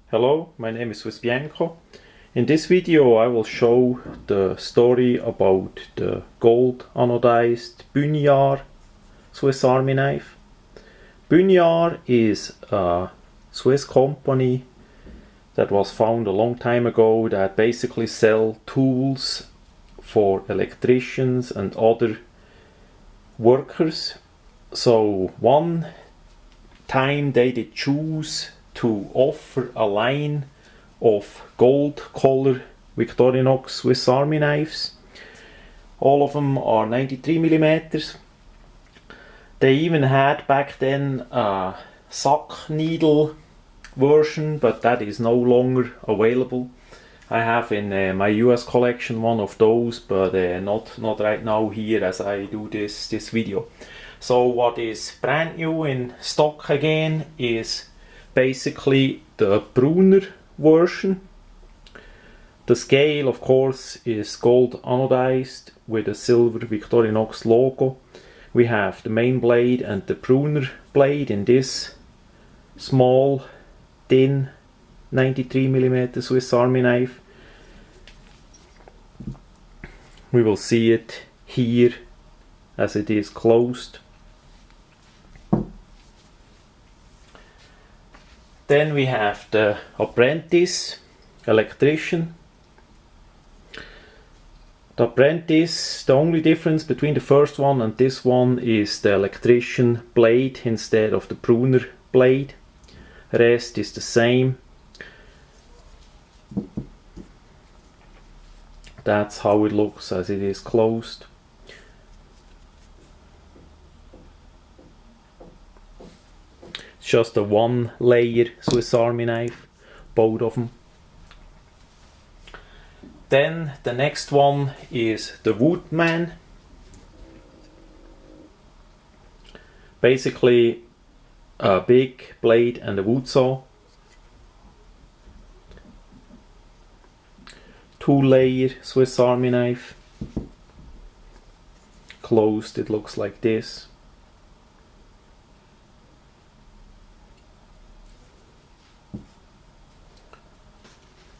Hello, my name is Swissbianco. In this video I will show the story about the gold anodized Buniar Swiss Army knife. Buniar is a Swiss company that was found a long time ago that basically sell tools for electricians and other workers. So one time they did choose to offer a line of gold color victorinox Swiss Army knives. All of them are 93mm. They even had back then a sock needle version, but that is no longer available. I have in my US collection one of those, but not right now here as I do this video. So what is brand new in stock again is basically the pruner version. The scale, of course, is gold anodized with a silver victorinox logo. We have the main blade and the pruner blade in this small, thin 93mm Swiss Army knife. We will see it here as it is closed. Then we have the Apprentice electrician. The Apprentice, the only difference between the first one and this one is the electrician blade instead of the pruner blade. The rest is the same. That's how it looks as it is closed. Just a one layer Swiss Army knife, both of them. Then the next one is the Woodman. Basically a big blade and a wood saw. Two-layer Swiss Army knife. Closed, it looks like this.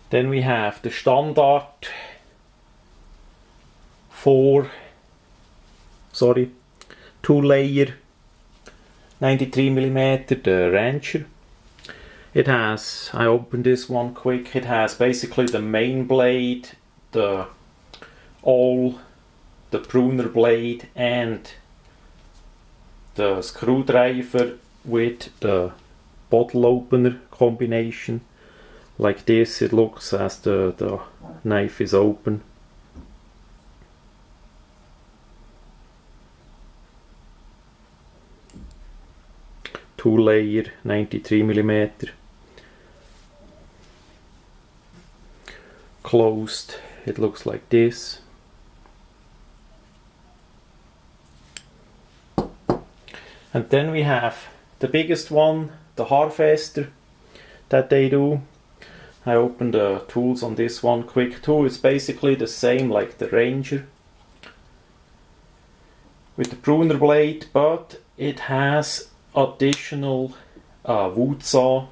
Then we have the standard two-layer 93mm, the Rancher. It has, I opened this one quick, it has basically the main blade, the pruner blade and the screwdriver with the bottle opener combination. Like this it looks as the knife is open. Two-layer 93mm. Closed, it looks like this. And then we have the biggest one, the harvester that they do. I opened the tools on this one quick too. It's basically the same like the Ranger with the pruner blade, but it has additional wood saw.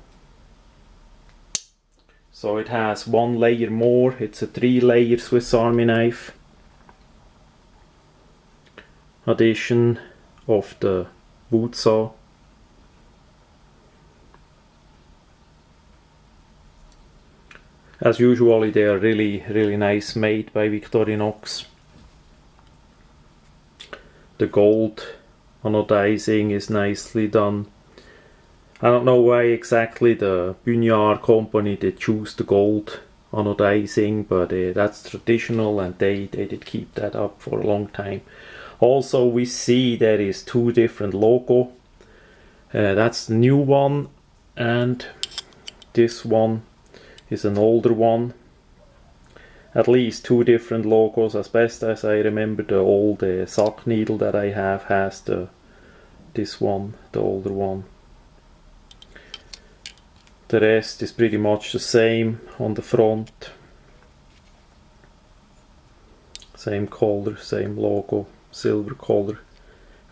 So it has one layer more. It's a 3-layer Swiss Army knife. Addition of the wood saw. As usually they are really nice made by Victorinox. The gold anodizing is nicely done. I don't know why exactly the Buniar company did choose the gold anodizing, but that's traditional and they did keep that up for a long time. Also we see there is two different logo. That's the new one and this one is an older one. At least two different logos. As best as I remember, the old sock needle that I have has this one, the older one. The rest is pretty much the same on the front. Same color, same logo, silver color,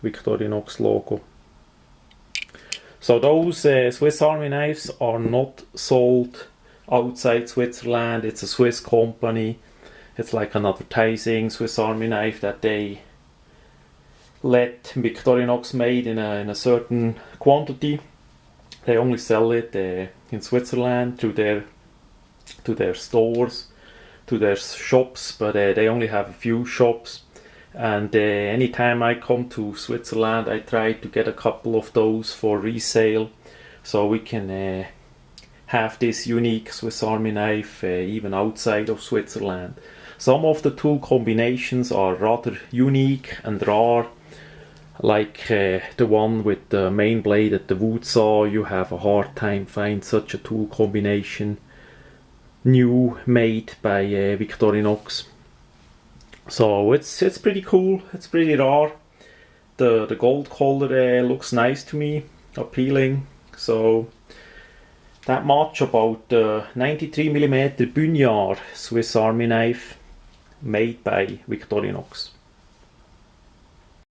Victorinox logo. So those Swiss Army knives are not sold outside Switzerland. It's a Swiss company. It's like an advertising Swiss Army knife that they let Victorinox made in a certain quantity. They only sell it in Switzerland to their stores, to their shops, but they only have a few shops. And anytime I come to Switzerland, I try to get a couple of those for resale, so we can have this unique Swiss Army knife even outside of Switzerland. Some of the tool combinations are rather unique and rare, like the one with the main blade at the wood saw. You have a hard time find such a tool combination new made by Victorinox. So it's pretty cool, it's pretty rare. The gold color looks nice to me, appealing. So that much about the 93mm Buniar Swiss Army knife made by Victorinox.